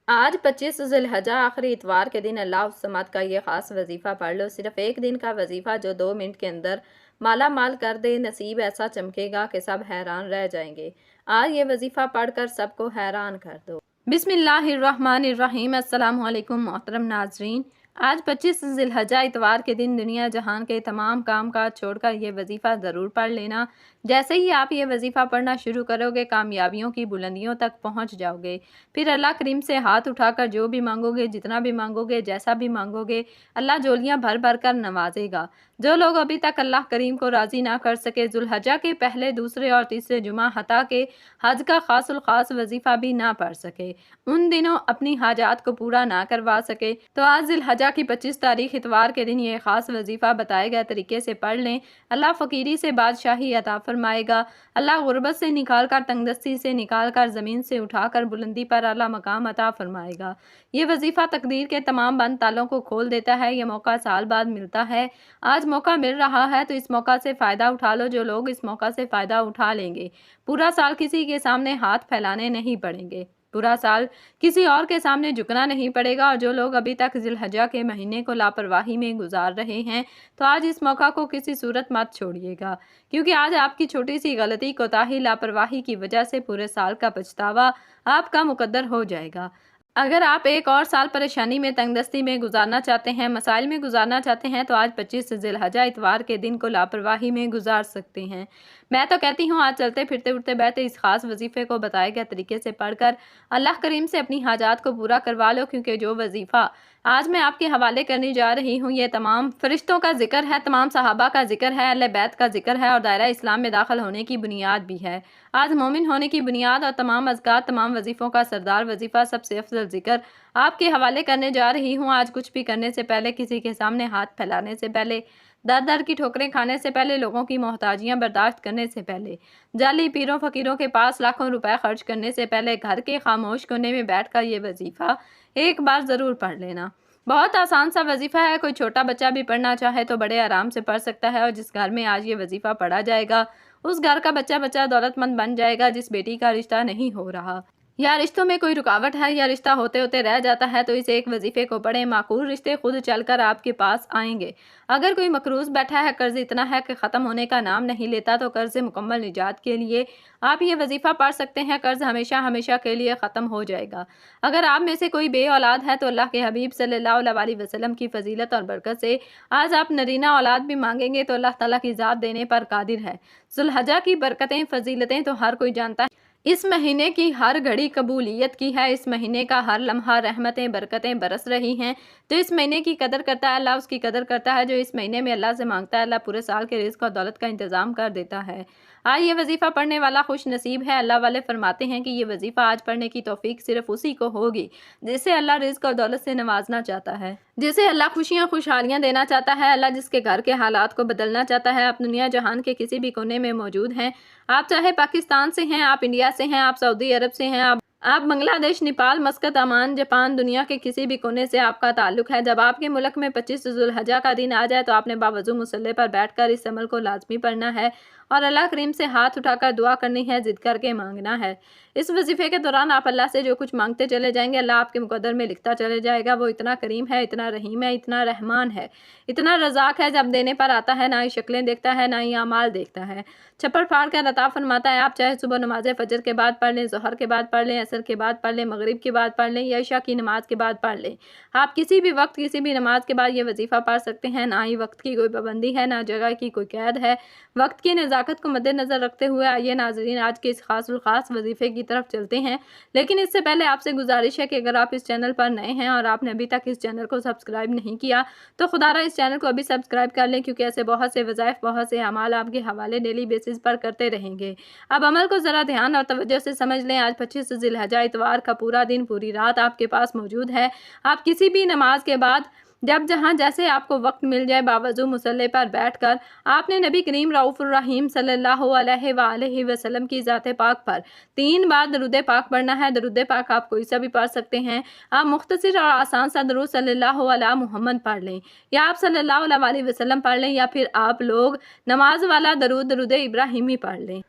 آج 25 ذوالحجہ آخری اتوار کے دن اللہ الصمد کا یہ خاص وظیفہ پڑھ لو۔ صرف ایک دن کا وظیفہ جو 2 منٹ کے اندر مالا مال کر دے، نصیب ایسا چمکے گا کہ سب حیران رہ جائیں گے۔ آج یہ وظیفہ پڑھ کر سب کو حیران کر دو۔ بسم اللہ الرحمن الرحیم۔ السلام علیکم محترم ناظرین۔ آج 25 ذوالحجہ اتوار کے دن دنیا جہان کے تمام کام کاج چھوڑ کر یہ وظیفہ ضرور پڑھ لینا۔ جیسے ہی آپ یہ وظیفہ پڑھنا شروع کرو گے، کامیابیوں کی بلندیوں تک پہنچ جاؤ گے۔ پھر اللہ کریم سے ہاتھ اٹھا کر جو بھی مانگو گے، جتنا بھی مانگو گے، جیسا بھی مانگو گے، اللہ جولیاں بھر بھر کر نوازے گا۔ جو لوگ ابھی تک اللہ کریم کو راضی نہ کر سکے، ذوالحجہ کے پہلے، دوسرے اور تیسرے جمعہ حتیٰ کہ حج کا خاص الخاص وظیفہ بھی نہ پڑھ سکے، ان دنوں اپنی حاجات کو پورا نہ کروا سکے، تو آج ذوالحجہ کی 25 تاریخ اتوار کے دن یہ خاص وظیفہ بتائے گئے طریقے سے پڑھ لیں۔ اللہ فقیری سے بادشاہی عطا فرمائے گا۔ اللہ غربت سے نکال کر، تنگدستی سے نکال کر، زمین سے اٹھا کر بلندی پر اعلیٰ مقام عطا فرمائے گا۔ یہ وظیفہ تقدیر کے تمام بند تالوں کو کھول دیتا ہے۔ یہ موقع سال بعد ملتا ہے۔ آج موقع مل رہا ہے تو اس موقع سے فائدہ اٹھا لو۔ جو لوگ اس موقع سے فائدہ اٹھا لیں گے، پورا سال کسی کے سامنے ہاتھ پھیلانے نہیں پڑیں گے، پورا سال کسی اور کے سامنے جھکنا نہیں پڑے گا۔ اور جو لوگ ابھی تک ذوالحجہ کے مہینے کو لاپرواہی میں گزار رہے ہیں، تو آج اس موقع کو کسی صورت مت چھوڑیے گا، کیونکہ آج آپ کی چھوٹی سی غلطی، کوتاہی، لاپرواہی کی وجہ سے پورے سال کا پچھتاوا آپ کا مقدر ہو جائے گا۔ اگر آپ ایک اور سال پریشانی میں، تنگدستی میں گزارنا چاہتے ہیں، مسائل میں گزارنا چاہتے ہیں، تو آج 25 ذوالحجہ اتوار کے دن کو لاپرواہی میں گزار سکتے ہیں۔ میں تو کہتی ہوں آج چلتے پھرتے اٹھتے بیٹھتے اس خاص وظیفے کو بتائے گئے طریقے سے پڑھ کر اللہ کریم سے اپنی حاجات کو پورا کروا لو، کیونکہ جو وظیفہ آج میں آپ کے حوالے کرنے جا رہی ہوں، یہ تمام فرشتوں کا ذکر ہے، تمام صحابہ کا ذکر ہے، اہل بیت کا ذکر ہے، اور دائرہ اسلام میں داخل ہونے کی بنیاد بھی ہے۔ آج مومن ہونے کی بنیاد اور تمام اذکار، تمام وظیفوں کا سردار وظیفہ، سب سے افضل ذکر آپ کے حوالے کرنے جا رہی ہوں۔ آج کچھ بھی کرنے سے پہلے، کسی کے سامنے ہاتھ پھیلانے سے پہلے، در در کی ٹھوکریں کھانے سے پہلے، لوگوں کی محتاجیاں برداشت کرنے سے پہلے، جعلی پیروں فقیروں کے پاس لاکھوں روپے خرچ کرنے سے پہلے، گھر کے خاموش کونے میں بیٹھ کر یہ وظیفہ ایک بار ضرور پڑھ لینا۔ بہت آسان سا وظیفہ ہے، کوئی چھوٹا بچہ بھی پڑھنا چاہے تو بڑے آرام سے پڑھ سکتا ہے، اور جس گھر میں آج یہ وظیفہ پڑھا جائے گا، اس گھر کا بچہ دولت مند بن جائے گا۔ جس بیٹی کا رشتہ نہیں ہو رہا، یا رشتوں میں کوئی رکاوٹ ہے، یا رشتہ ہوتے ہوتے رہ جاتا ہے، تو اس ایک وظیفے کو پڑھیں، معقول رشتے خود چل کر آپ کے پاس آئیں گے۔ اگر کوئی مقروض بیٹھا ہے، قرض اتنا ہے کہ ختم ہونے کا نام نہیں لیتا، تو قرض سے مکمل نجات کے لیے آپ یہ وظیفہ پڑھ سکتے ہیں۔ قرض ہمیشہ ہمیشہ کے لیے ختم ہو جائے گا۔ اگر آپ میں سے کوئی بے اولاد ہے، تو اللہ کے حبیب صلی اللہ علیہ وسلم کی فضیلت اور برکت سے آج آپ نرینہ اولاد بھی مانگیں گے تو اللہ تعالیٰ کی ذات دینے پر قادر ہے۔ ذوالحجہ کی برکتیں، فضیلتیں تو ہر کوئی جانتا ہے۔ اس مہینے کی ہر گھڑی قبولیت کی ہے، اس مہینے کا ہر لمحہ رحمتیں، برکتیں برس رہی ہیں۔ جو اس مہینے کی قدر کرتا ہے، اللہ اس کی قدر کرتا ہے۔ جو اس مہینے میں اللہ سے مانگتا ہے، اللہ پورے سال کے رزق اور دولت کا انتظام کر دیتا ہے۔ آج یہ وظیفہ پڑھنے والا خوش نصیب ہے۔ اللہ والے فرماتے ہیں کہ یہ وظیفہ آج پڑھنے کی توفیق صرف اسی کو ہوگی جسے اللہ رزق اور دولت سے نوازنا چاہتا ہے، جسے اللہ خوشیاں خوشحالیاں دینا چاہتا ہے، اللہ جس کے گھر کے حالات کو بدلنا چاہتا ہے۔ آپ دنیا جہان کے کسی بھی کونے میں موجود ہیں، آپ چاہے پاکستان سے ہیں، آپ انڈیا سے ہیں، آپ سعودی عرب سے ہیں، آپ بنگلہ دیش، نیپال، مسقط، عمان، جاپان، دنیا کے کسی بھی کونے سے آپ کا تعلق ہے، جب آپ کے ملک میں 25 ذوالحجہ کا دن آ جائے تو آپ نے باوضو مصلی پر بیٹھ کر اس عمل کو لازمی پڑھنا ہے، اور اللہ کریم سے ہاتھ اٹھا کر دعا کرنی ہے، ضد کر کے مانگنا ہے۔ اس وظیفے کے دوران آپ اللہ سے جو کچھ مانگتے چلے جائیں گے، اللہ آپ کے مقدر میں لکھتا چلے جائے گا۔ وہ اتنا کریم ہے، اتنا رحیم ہے، اتنا رحمان ہے، اتنا رزاق ہے، جب دینے پر آتا ہے نہ ہی شکلیں دیکھتا ہے، نہ ہی اعمال دیکھتا ہے، چھپڑ پھاڑ کر عطا فرماتا ہے۔ آپ چاہے صبح نماز فجر کے بعد پڑھ لیں، ظہر کے بعد پڑھ لیں، عصر کے بعد پڑھ لیں، مغرب کے بعد پڑھ لیں، یا عشاء کی نماز کے بعد پڑھ لیں، آپ کسی بھی وقت، کسی بھی نماز کے بعد یہ وظیفہ پڑھ سکتے ہیں۔ نہ ہی وقت کی کوئی پابندی ہے، نہ جگہ کی کوئی قید ہے۔ وقت کی نزاکت کو مد نظر رکھتے ہوئے آئیے ناظرین آج کے اس خاص الخاص وظیفے کی طرف چلتے ہیں، لیکن اس سے پہلے آپ سے گزارش ہے کہ اگر آپ اس چینل پر نئے ہیں اور آپ نے ابھی تک اس چینل کو سبسکرائب نہیں کیا تو خدا را اس چینل کو ابھی سبسکرائب کر لیں، کیونکہ ایسے بہت سے وظائف، بہت سے اعمال آپ کے حوالے ڈیلی بیسس پر کرتے رہیں گے۔ اب عمل کو ذرا دھیان اور توجہ سے سمجھ لیں۔ آج 25 ذوالحجہ اتوار کا پورا دن، پوری رات آپ کے پاس موجود ہے۔ آپ کسی بھی نماز کے بعد، جب جہاں جیسے آپ کو وقت مل جائے، باوضو مصلی پر بیٹھ کر آپ نے نبی کریم رؤوف الرحیم صلی اللہ علیہ وآلہ وسلم کی ذات پاک پر 3 بار درود پاک پڑھنا ہے۔ درود پاک آپ کوئی سا بھی پڑھ سکتے ہیں۔ آپ مختصر اور آسان سا درود صلی اللہ علیہ محمد پڑھ لیں، یا آپ صلی اللہ علیہ وسلم پڑھ لیں، یا پھر آپ لوگ نماز والا درود ابراہیمی پڑھ لیں۔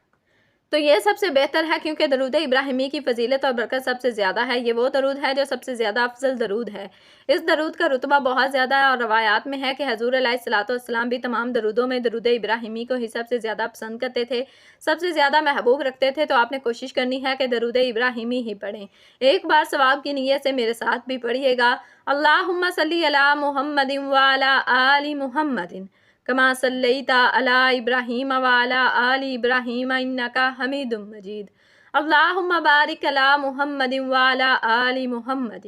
تو یہ سب سے بہتر ہے، کیونکہ درود ابراہیمی کی فضیلت اور برکت سب سے زیادہ ہے۔ یہ وہ درود ہے جو سب سے زیادہ افضل درود ہے۔ اس درود کا رتبہ بہت زیادہ ہے، اور روایات میں ہے کہ حضور علیہ السلام بھی تمام درودوں میں درود ابراہیمی کو ہی سب سے زیادہ پسند کرتے تھے، سب سے زیادہ محبوب رکھتے تھے۔ تو آپ نے کوشش کرنی ہے کہ درود ابراہیمی ہی پڑھیں۔ ایک بار ثواب کی نیت سے میرے ساتھ بھی پڑھیے گا۔ اللہم صلی علی محمد وعلی آل محمد کما صلیت علی ابراہیم وعلی آل ابراہیم انک حمید مجید۔ اللہم بارک علی محمد وعلی آل محمد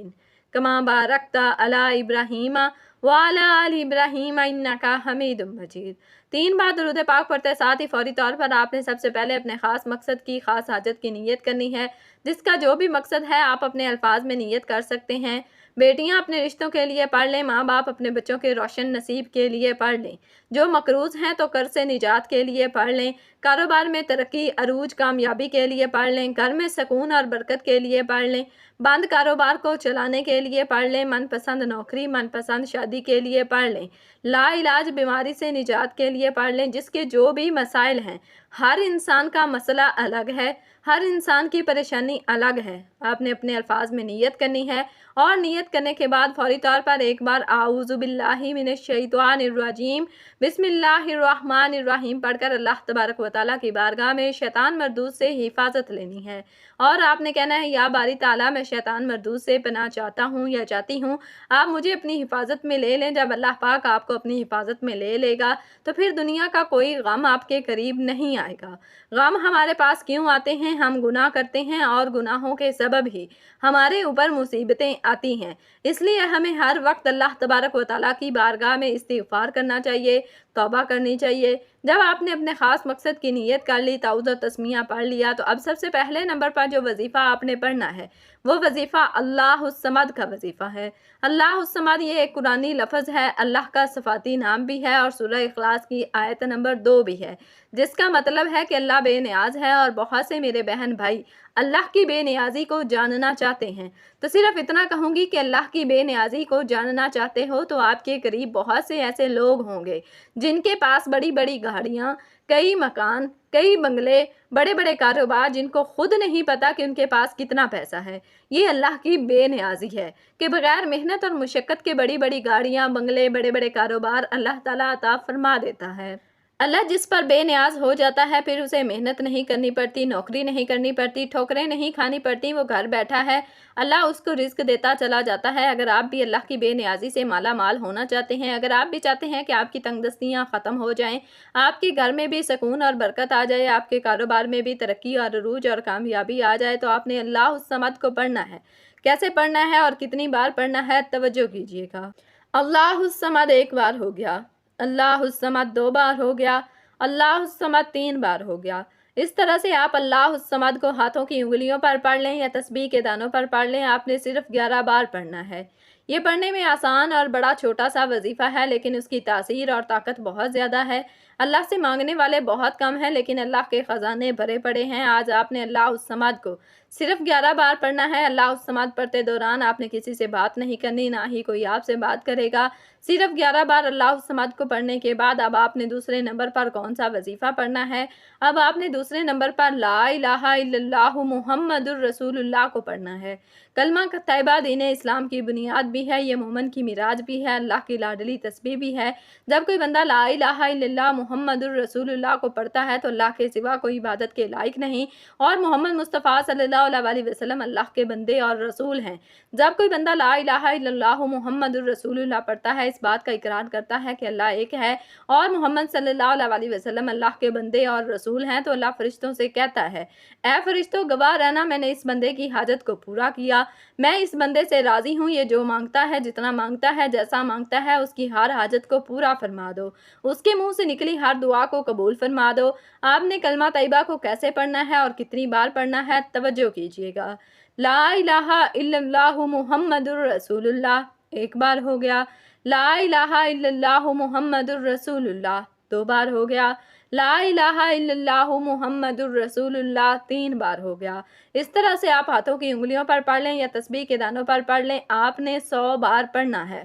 کما بارکت علی ابراہیم وعلی آل ابراہیم انک حمید مجید۔ 3 بار درود پاک پڑھتے ساتھ ہی فوری طور پر آپ نے سب سے پہلے اپنے خاص مقصد کی، خاص حاجت کی نیت کرنی ہے، جس کا جو بھی مقصد ہے آپ اپنے الفاظ میں نیت کر سکتے ہیں۔ بیٹیاں اپنے رشتوں کے لیے پڑھ لیں، ماں باپ اپنے بچوں کے روشن نصیب کے لیے پڑھ لیں، جو مقروض ہیں تو قرض سے نجات کے لیے پڑھ لیں، کاروبار میں ترقی، عروج، کامیابی کے لیے پڑھ لیں، گھر میں سکون اور برکت کے لیے پڑھ لیں، بند کاروبار کو چلانے کے لیے پڑھ لیں، من پسند نوکری، من پسند شادی کے لیے پڑھ لیں، لا علاج بیماری سے نجات کے لیے پڑھ لیں۔ جس کے جو بھی مسائل ہیں، ہر انسان کا مسئلہ الگ ہے، ہر انسان کی پریشانی الگ ہے۔ آپ نے اپنے الفاظ میں نیت کرنی ہے، اور نیت کرنے کے بعد فوری طور پر ایک بار اعوذ باللہ من الشیطان الرجیم بسم اللہ الرحمن الرحیم پڑھ کر اللہ تبارک و تعالیٰ کی بارگاہ میں شیطان مردود سے حفاظت لینی ہے، اور آپ نے کہنا ہے یا باری تعالیٰ میں شیطان مردود سے پناہ چاہتا ہوں یا چاہتی ہوں، آپ مجھے اپنی حفاظت میں لے لیں۔ جب اللہ پاک آپ کو اپنی حفاظت میں لے لے گا تو پھر دنیا کا کوئی غم آپ کے قریب نہیں آئے گا۔ غم ہمارے پاس کیوں آتے ہیں؟ ہم گناہ کرتے ہیں، اور گناہوں کے سبب ہی ہمارے اوپر مصیبتیں آتی ہیں۔ اس لیے ہمیں ہر وقت اللہ تبارک و تعالیٰ کی بارگاہ میں استغفار کرنا چاہیے، توبہ کرنی چاہیے۔ جب آپ نے اپنے خاص مقصد کی نیت کر لی، تعوذ و تسمیہ پڑھ لیا، تو اب سب سے پہلے نمبر پر جو وظیفہ آپ نے پڑھنا ہے وہ وظیفہ اللہ الصمد کا وظیفہ ہے۔ اللہ الصمد یہ ایک قرآنی لفظ ہے، اللہ کا صفاتی نام بھی ہے، اور سورہ اخلاص کی آیت نمبر 2 بھی ہے، جس کا مطلب ہے کہ اللہ بے نیاز ہے، اور بہت سے میرے بہن بھائی اللہ کی بے نیازی کو جاننا چاہتے ہیں۔ تو صرف اتنا کہوں گی کہ اللہ کی بے نیازی کو جاننا چاہتے ہو تو آپ کے قریب بہت سے ایسے لوگ ہوں گے جن کے پاس بڑی بڑی گاڑیاں، کئی مکان، کئی بنگلے، بڑے بڑے کاروبار، جن کو خود نہیں پتا کہ ان کے پاس کتنا پیسہ ہے۔ یہ اللہ کی بے نیازی ہے کہ بغیر محنت اور مشقت کے بڑی بڑی گاڑیاں، بنگلے، بڑے بڑے کاروبار اللہ تعالیٰ عطا فرما دیتا ہے۔ اللہ جس پر بے نیاز ہو جاتا ہے، پھر اسے محنت نہیں کرنی پڑتی، نوکری نہیں کرنی پڑتی، ٹھوکریں نہیں کھانی پڑتی، وہ گھر بیٹھا ہے، اللہ اس کو رزق دیتا چلا جاتا ہے۔ اگر آپ بھی اللہ کی بے نیازی سے مالا مال ہونا چاہتے ہیں، اگر آپ بھی چاہتے ہیں کہ آپ کی تنگ دستیاں ختم ہو جائیں، آپ کے گھر میں بھی سکون اور برکت آ جائے، آپ کے کاروبار میں بھی ترقی اور عروج اور کامیابی آ جائے، تو آپ نے اللہ الصمد کو پڑھنا ہے۔ کیسے پڑھنا ہے اور کتنی بار پڑھنا ہے؟ توجہ کیجیے گا۔ اللہ الصمد 1 بار ہو گیا، اللہ الصمد 2 بار ہو گیا، اللہ الصمد 3 بار ہو گیا۔ اس طرح سے آپ اللہ الصمد کو ہاتھوں کی انگلیوں پر پڑھ لیں یا تسبیح کے دانوں پر پڑھ لیں۔ آپ نے صرف 11 بار پڑھنا ہے۔ یہ پڑھنے میں آسان اور بڑا چھوٹا سا وظیفہ ہے، لیکن اس کی تاثیر اور طاقت بہت زیادہ ہے۔ اللہ سے مانگنے والے بہت کم ہیں، لیکن اللہ کے خزانے بھرے پڑے ہیں۔ آج آپ نے اللہ الصمد کو صرف 11 بار پڑھنا ہے۔ اللہ الصمد پڑھتے دوران آپ نے کسی سے بات نہیں کرنی، نہ ہی کوئی آپ سے بات کرے گا۔ صرف 11 بار اللہ الصمد کو پڑھنے کے بعد اب آپ نے دوسرے نمبر پر کون سا وظیفہ پڑھنا ہے؟ اب آپ نے دوسرے نمبر پر لا الہ الا اللہ محمد الرسول اللہ کو پڑھنا ہے۔ کلمہ طیبہ دین اسلام کی بنیاد بھی ہے، یہ مومن کی معراج بھی ہے، اللہ کی لاڈلی تسبیح بھی ہے۔ جب کوئی بندہ لا الہ الا اللہ محمد الرسول اللہ کو پڑھتا ہے تو اللہ کے سوا کوئی عبادت کے لائق نہیں، اور محمد مصطفیٰ صلی اللہ علیہ وسلم اللہ کے بندے اور رسول ہیں۔ جب کوئی بندہ لا الہ الا اللہ محمد الرسول اللہ پڑھتا ہے، اس بات کا اقرار کرتا ہے کہ اللہ ایک ہے اور محمد صلی اللہ علیہ وسلم اللہ کے بندے اور رسول ہیں، تو اللہ فرشتوں سے کہتا ہے، اے فرشتوں گواہ رہنا، میں نے اس بندے کی حاجت کو پورا کیا، میں اس بندے سے راضی ہوں، یہ جو مانگتا ہے، جتنا مانگتا ہے، جیسا مانگتا ہے، اس کی ہر حاجت کو پورا فرما دو، اس کے منہ سے نکلی ہر دعا کو قبول فرما دو۔ آپ نے کلمہ طیبہ کو کیسے پڑھنا ہے اور کتنی بار پڑھنا ہے؟ توجہ کیجیے گا۔ لا الہ الا اللہ محمد الرسول اللہ 1 بار ہو گیا، لا الہ الا اللہ محمد الرسول اللہ 2 بار ہو گیا، لا الہ الا اللہ محمد الرسول اللہ 3 بار ہو گیا۔ اس طرح سے آپ ہاتھوں کی انگلیوں پر پڑھ لیں یا تسبیح کے دانوں پر پڑھ لیں، آپ نے 100 بار پڑھنا ہے۔